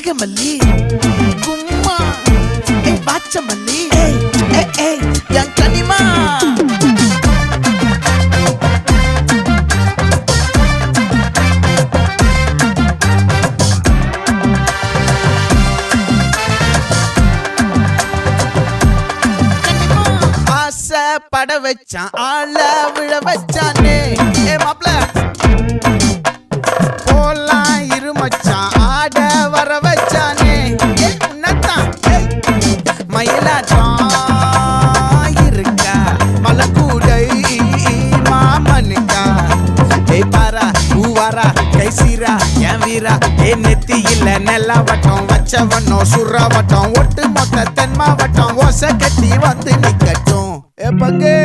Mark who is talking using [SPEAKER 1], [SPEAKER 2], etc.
[SPEAKER 1] நாகமல்லி கும்மா பாச்சமல்லி என் கனிமா பட வச்சான் ஆள விழ வச்சானே மாப்ள போலாம் இருமச்சான் ஆட வர வச்சானே உன்னத்தான் மயிலாட்டம் இருக்கா மலக்கூடை மாமனுக்கா பாரா பூவாரா கைசீரா என் வீரா நெத்தி இல்ல நெல்லா வட்டம் வச்சவனோ சுறா வட்டம் ஒட்டு மொத்த தென் மாவட்டம் ஓசை கட்டி வந்து நிக்கட்டும் பங்கே